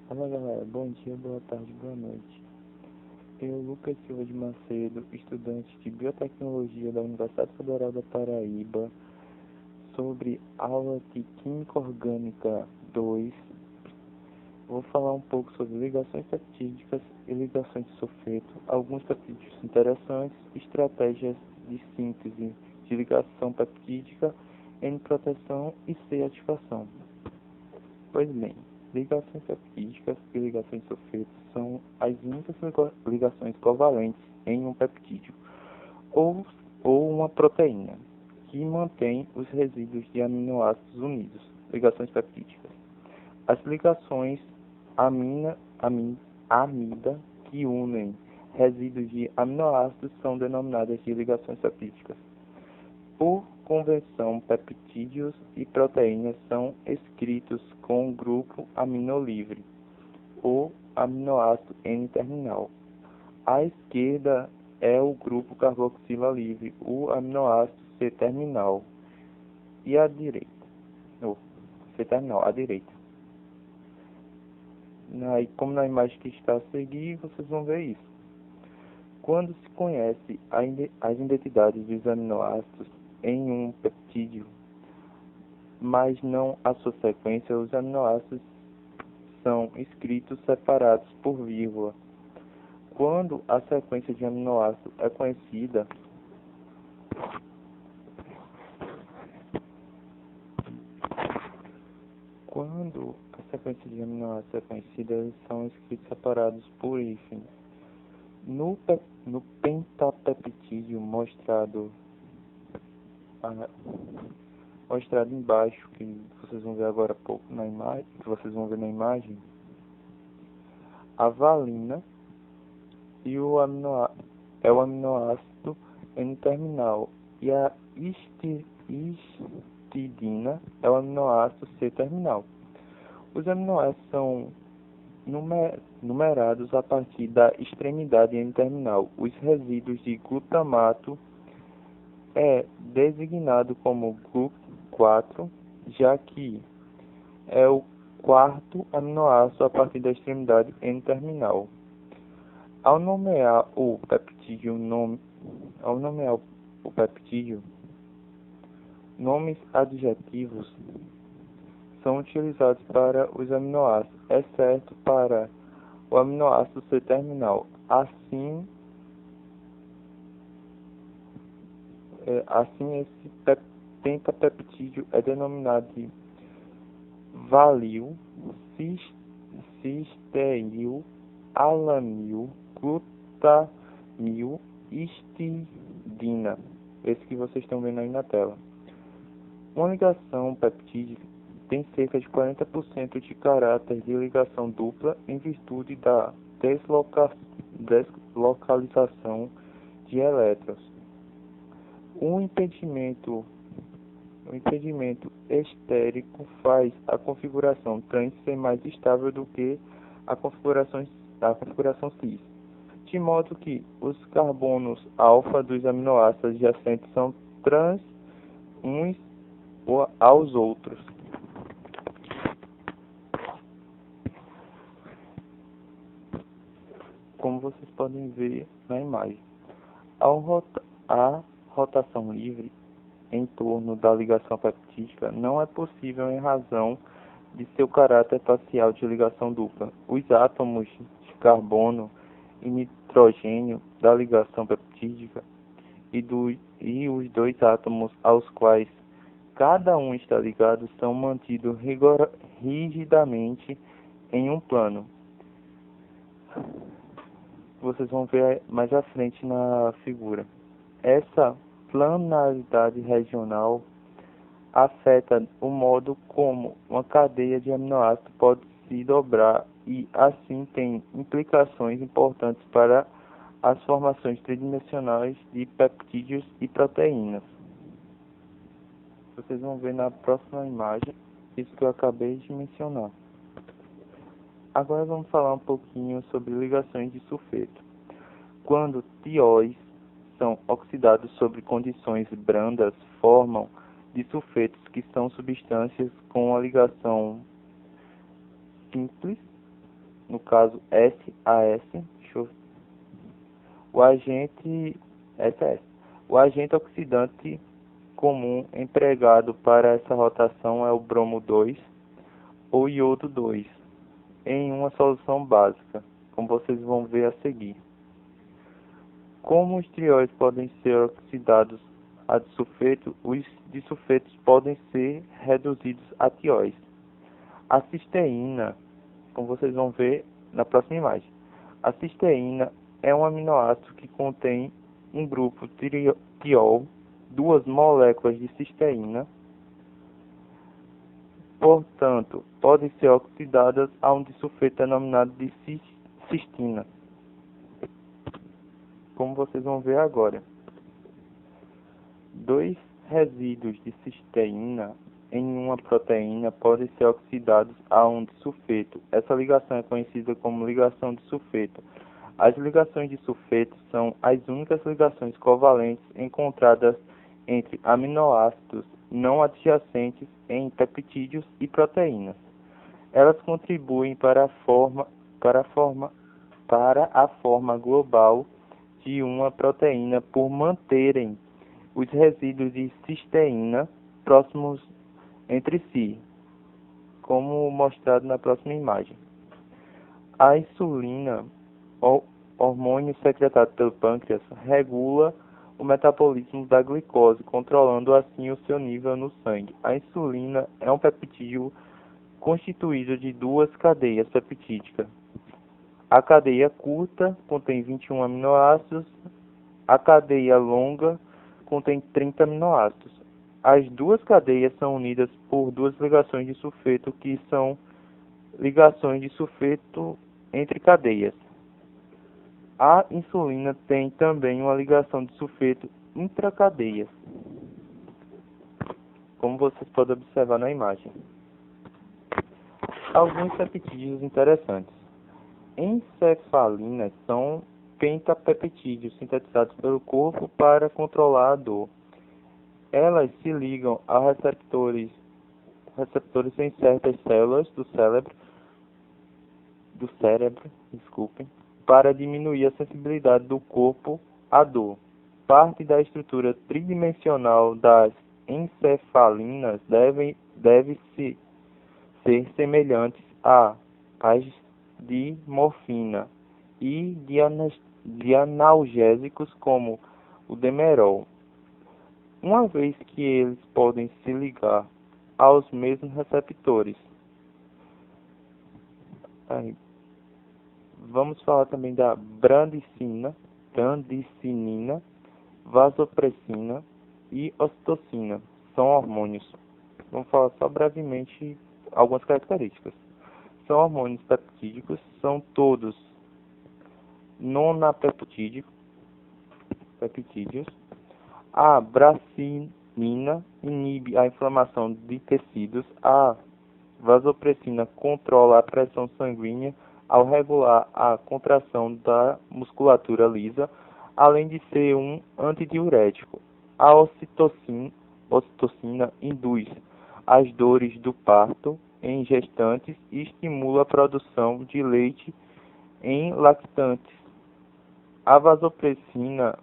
Fala galera, bom dia, boa tarde, boa noite. Eu, Lucas Silva de Macedo, estudante de Biotecnologia da Universidade Federal da Paraíba, sobre aula de Química Orgânica 2, vou falar um pouco sobre ligações peptídicas e ligações de sulfeto, alguns peptídeos interessantes, estratégias de síntese de ligação peptídica, N-proteção e C-ativação. Pois bem, ligações peptídicas e ligações de sulfeto são as únicas ligações covalentes em um peptídeo ou uma proteína que mantém os resíduos de aminoácidos unidos, ligações peptídicas. As ligações amida que unem resíduos de aminoácidos são denominadas de ligações peptídicas. Por convenção, peptídeos e proteínas são escritos com o grupo amino livre, ou aminoácido N-terminal. À esquerda é o grupo carboxila livre, o aminoácido C-terminal. E à direita, C-terminal, à direita. Como na imagem que está a seguir, vocês vão ver isso. Quando se conhece as identidades dos aminoácidos em um peptídeo, mas não a sua sequência, os aminoácidos são escritos separados por vírgula. Quando a sequência de aminoácidos é conhecida, eles são escritos separados por hífen. No pentapeptídeo mostrado embaixo, que vocês vão ver agora há pouco na imagem, a valina é o aminoácido N-terminal e a histidina é o aminoácido C-terminal. Os aminoácidos são numerados a partir da extremidade N-terminal. Os resíduos de glutamato é designado como GLU4, já que é o quarto aminoácido a partir da extremidade N-terminal. Ao nomear o peptídeo, nomes adjetivos são utilizados para os aminoácidos, exceto para o aminoácido C-terminal. Assim esse pentapeptídeo é denominado de valil, cisteíl, alanil, glutamil, histidina. Esse que vocês estão vendo aí na tela. Uma ligação peptídica tem cerca de 40% de caráter de ligação dupla em virtude da deslocalização de elétrons. O impedimento estérico faz a configuração trans ser mais estável do que a configuração cis, de modo que os carbonos alfa dos aminoácidos adjacentes são trans uns aos outros. Como vocês podem ver na imagem, a rotação livre em torno da ligação peptídica não é possível em razão de seu caráter parcial de ligação dupla. Os átomos de carbono e nitrogênio da ligação peptídica e os dois átomos aos quais cada um está ligado são mantidos rigidamente em um plano. Vocês vão ver mais à frente na figura. Essa planaridade regional afeta o modo como uma cadeia de aminoácidos pode se dobrar e, assim, tem implicações importantes para as formações tridimensionais de peptídeos e proteínas. Vocês vão ver na próxima imagem isso que eu acabei de mencionar. Agora vamos falar um pouquinho sobre ligações de sulfeto. Quando tióis são oxidados sob condições brandas, formam disulfetos, que são substâncias com a ligação simples no caso SAS, o agente SS. O agente oxidante comum empregado para essa rotação é o bromo 2 ou iodo 2, em uma solução básica, como vocês vão ver a seguir. Como os trióis podem ser oxidados a disulfeto, os disulfetos podem ser reduzidos a tióis. A cisteína, como vocês vão ver na próxima imagem, a cisteína é um aminoácido que contém um grupo tiol, duas moléculas de cisteína, portanto, podem ser oxidadas a um disulfeto denominado de cistina, como vocês vão ver agora. Dois resíduos de cisteína em uma proteína podem ser oxidados a um disulfeto. Essa ligação é conhecida como ligação de sulfeto. As ligações de sulfeto são as únicas ligações covalentes encontradas entre aminoácidos não adjacentes em peptídeos e proteínas. Elas contribuem para a forma global de uma proteína por manterem os resíduos de cisteína próximos entre si, como mostrado na próxima imagem. A insulina, hormônio secretado pelo pâncreas, regula o metabolismo da glicose, controlando assim o seu nível no sangue. A insulina é um peptídeo constituído de duas cadeias peptídicas. A cadeia curta contém 21 aminoácidos, a cadeia longa contém 30 aminoácidos. As duas cadeias são unidas por duas ligações de sulfeto, que são ligações de sulfeto entre cadeias. A insulina tem também uma ligação de sulfeto intracadeias, como vocês podem observar na imagem. Alguns peptídeos interessantes. Encefalinas são pentapeptídeos sintetizados pelo corpo para controlar a dor. Elas se ligam a receptores em certas células do cérebro, para diminuir a sensibilidade do corpo à dor. Parte da estrutura tridimensional das encefalinas deve ser semelhantes às de morfina e de analgésicos como o Demerol, uma vez que eles podem se ligar aos mesmos receptores. Vamos falar também da brandicinina, vasopressina e ocitocina. São hormônios. Vamos falar só brevemente algumas características. São hormônios peptídicos, são todos nonapeptídeos. A brasinina inibe a inflamação de tecidos. A vasopressina controla a pressão sanguínea ao regular a contração da musculatura lisa, além de ser um antidiurético. A ocitocina induz as dores do parto em gestantes e estimula a produção de leite em lactantes. A vasopressina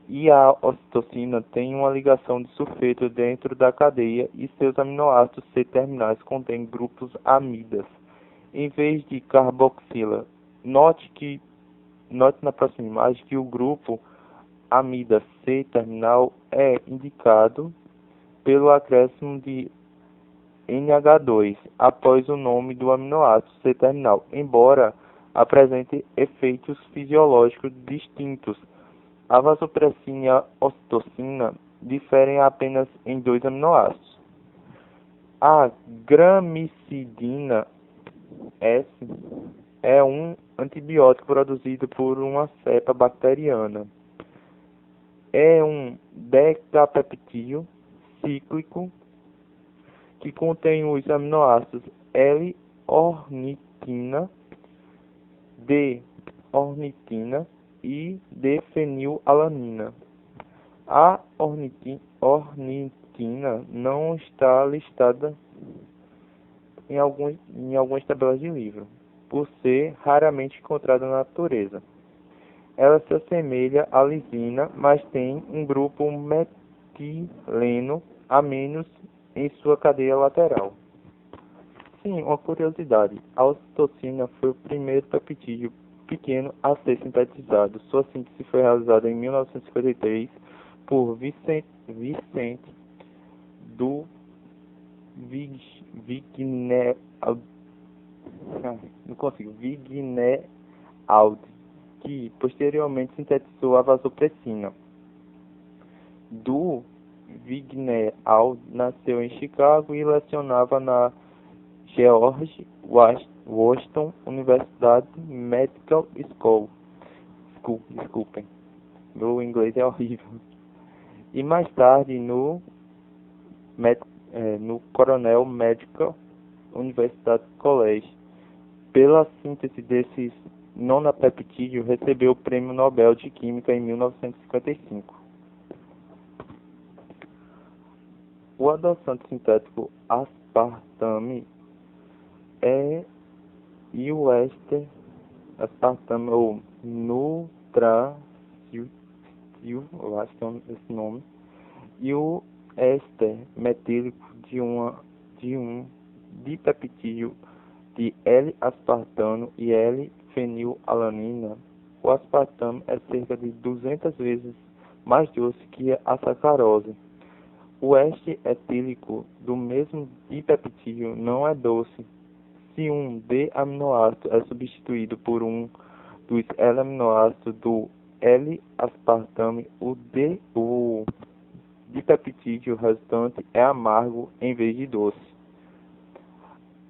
e a ocitocina têm uma ligação de sulfeto dentro da cadeia e seus aminoácidos C-terminais contêm grupos amidas em vez de carboxila. Note na próxima imagem que o grupo amida C-terminal é indicado pelo acréscimo de NH2 após o nome do aminoácido C-terminal, embora apresente efeitos fisiológicos distintos. A vasopressina e a ocitocina diferem apenas em dois aminoácidos. A gramicidina S é um antibiótico produzido por uma cepa bacteriana. É um decapeptídeo cíclico que contém os aminoácidos L-ornitina, D-ornitina e D-fenilalanina. A ornitina não está listada em algumas tabelas de livro. por ser raramente encontrada na natureza. Ela se assemelha à lisina, mas tem um grupo metileno a menos em sua cadeia lateral. Sim, uma curiosidade. A ocitocina foi o primeiro peptídeo pequeno a ser sintetizado. Sua síntese foi realizada em 1953 por Vicente do Vigne, Vigneaud, que posteriormente sintetizou a vasopressina. Do Vigneaud nasceu em Chicago e lecionava na George Washington University Medical School. Desculpem, meu inglês é horrível. E mais tarde no Cornell Medical University College. Pela síntese desses nonapeptídeos, recebeu o Prêmio Nobel de Química em 1955. O adoçante sintético aspartame e o éster aspartame ou nutracil, eu acho que é esse nome, e o éster metílico de um dipeptídeo de L-aspartano e L-fenilalanina. O aspartame é cerca de 200 vezes mais doce que a sacarose. O éster etílico do mesmo dipeptídeo não é doce. Se um D-aminoácido é substituído por um dos L-aminoácidos do L-aspartame, o dipeptídeo resultante é amargo em vez de doce.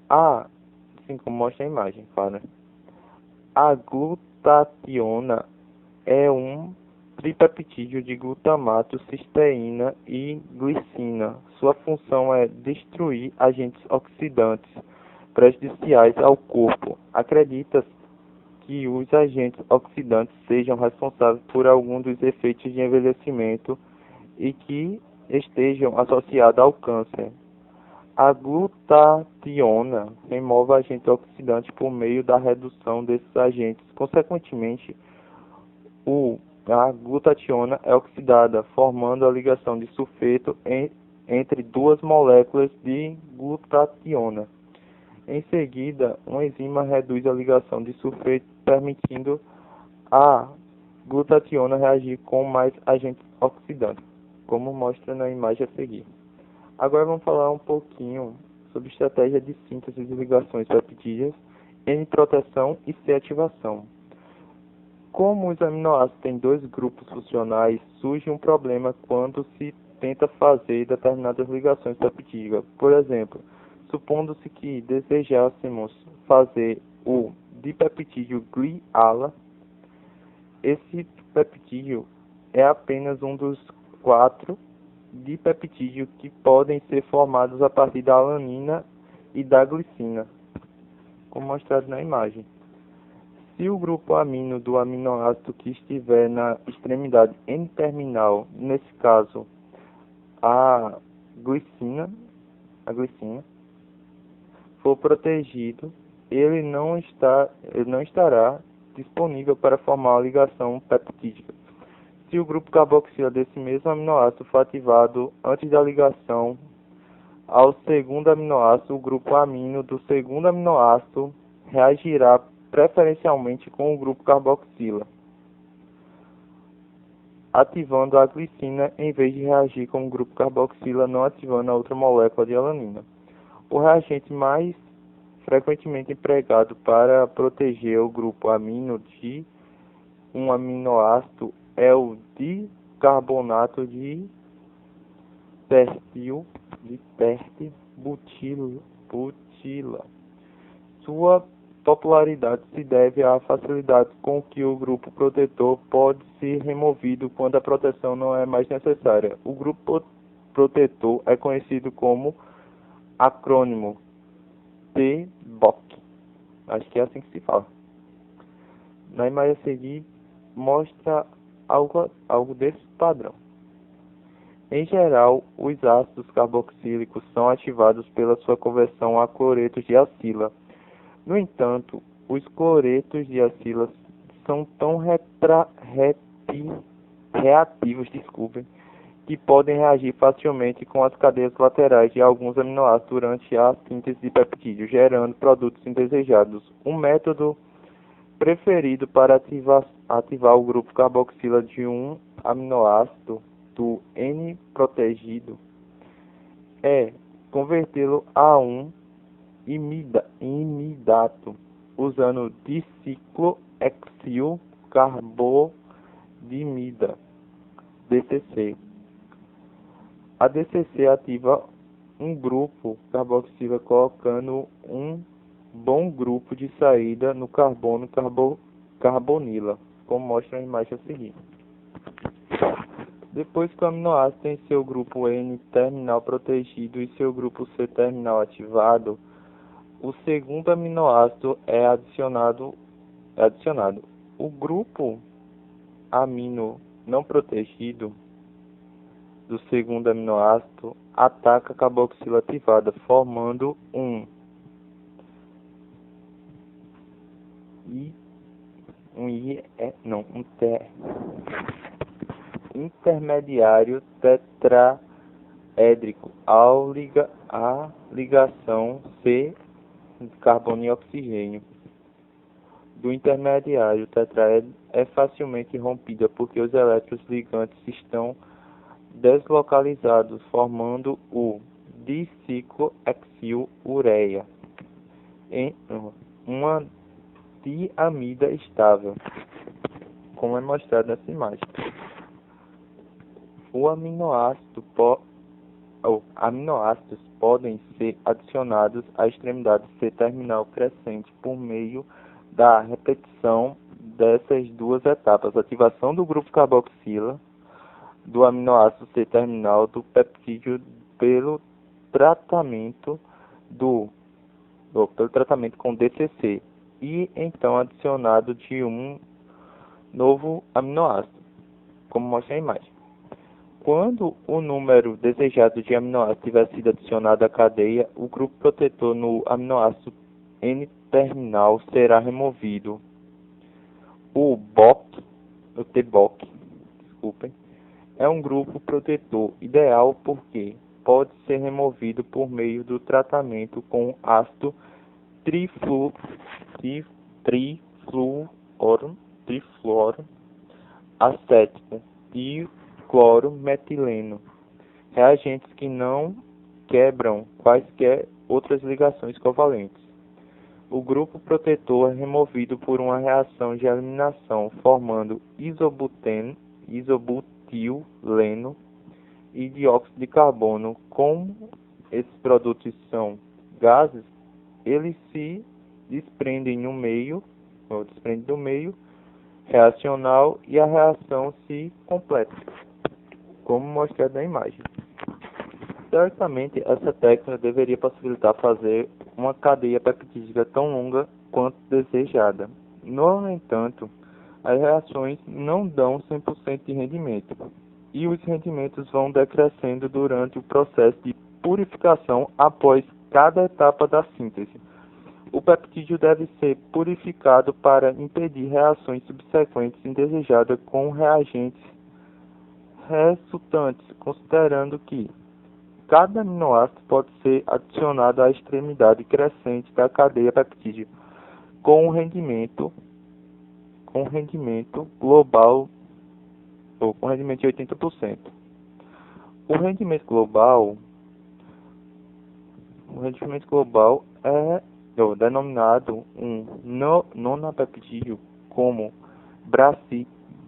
Assim como mostra a imagem, claro. A glutationa é um tripeptídeo de glutamato, cisteína e glicina. Sua função é destruir agentes oxidantes prejudiciais ao corpo. Acredita-se que os agentes oxidantes sejam responsáveis por algum dos efeitos de envelhecimento e que estejam associados ao câncer. A glutationa remove agentes oxidantes por meio da redução desses agentes. Consequentemente, a glutationa é oxidada, formando a ligação de sulfeto entre duas moléculas de glutationa. Em seguida, uma enzima reduz a ligação de sulfeto, permitindo a glutationa reagir com mais agentes oxidantes, como mostra na imagem a seguir. Agora vamos falar um pouquinho sobre estratégia de síntese de ligações peptídeas, N-proteção e C-ativação. Como os aminoácidos têm dois grupos funcionais, surge um problema quando se tenta fazer determinadas ligações peptídicas. Por exemplo, supondo-se que desejássemos fazer o dipeptídeo GLI-ALA, esse peptídeo é apenas um dos 4 dipeptídeos que podem ser formados a partir da alanina e da glicina, como mostrado na imagem. Se o grupo amino do aminoácido que estiver na extremidade N-terminal, nesse caso a glicina, for protegido, ele não estará disponível para formar a ligação peptídica. Se o grupo carboxila desse mesmo aminoácido for ativado antes da ligação ao segundo aminoácido, o grupo amino do segundo aminoácido reagirá preferencialmente com o grupo carboxila, ativando a glicina em vez de reagir com o grupo carboxila, não ativando a outra molécula de alanina. O reagente mais frequentemente empregado para proteger o grupo amino de um aminoácido é o dicarbonato de butila. Sua popularidade se deve à facilidade com que o grupo protetor pode ser removido quando a proteção não é mais necessária. O grupo protetor é conhecido como acrônimo TBOC. Acho que é assim que se fala. Na imagem a seguir, mostra algo desse padrão. Em geral, os ácidos carboxílicos são ativados pela sua conversão a cloretos de acila. No entanto, Os cloretos de acila são tão reativos, que podem reagir facilmente com as cadeias laterais de alguns aminoácidos durante a síntese de peptídeo, gerando produtos indesejados. Um método preferido para ativar o grupo carboxila de um aminoácido do N-protegido é convertê-lo a um imidato, usando diciclohexil carbodimida, DCC. A DCC ativa um grupo carboxila colocando um bom grupo de saída no carbono carbonila, como mostra a imagem a seguir. Depois que o aminoácido tem seu grupo N terminal protegido e seu grupo C terminal ativado, o segundo aminoácido é adicionado. O grupo amino não protegido do segundo aminoácido ataca a carboxila ativada, formando um intermediário tetraédrico a ligação C carbono e oxigênio do intermediário tetraédrico é facilmente rompida porque os elétrons ligantes estão deslocalizados, formando o diciclohexil-ureia em uma diamida estável, como é mostrado nessa imagem. Aminoácidos podem ser adicionados à extremidade C terminal crescente por meio da repetição dessas duas etapas: ativação do grupo carboxila do aminoácido C terminal do peptídeo pelo tratamento com DCC e então adicionado de um novo aminoácido, como mostra a imagem. Quando o número desejado de aminoácidos tiver sido adicionado à cadeia, o grupo protetor no aminoácido N-terminal será removido. O TBOC, é um grupo protetor ideal porque pode ser removido por meio do tratamento com ácido trifluoro acético e clorometileno, reagentes que não quebram quaisquer outras ligações covalentes. O grupo protetor é removido por uma reação de eliminação, formando isobutileno e dióxido de carbono. Como esses produtos são gases, eles se desprendem do meio reacional e a reação se completa, como mostrado na imagem. Teoricamente, essa técnica deveria possibilitar fazer uma cadeia peptídica tão longa quanto desejada. No entanto, as reações não dão 100% de rendimento, e os rendimentos vão decrescendo durante o processo de purificação após cada etapa da síntese. O peptídeo deve ser purificado para impedir reações subsequentes indesejadas com reagentes resultantes, considerando que cada aminoácido pode ser adicionado à extremidade crescente da cadeia peptídica com rendimento global ou com rendimento de 80%. O rendimento global é denominado um nonapeptídeo, como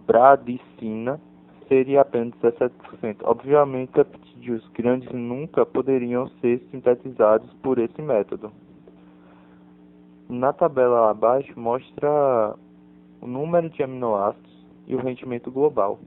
bradicina, seria apenas 17%. Obviamente, peptídeos grandes nunca poderiam ser sintetizados por esse método. Na tabela abaixo mostra o número de aminoácidos e o rendimento global.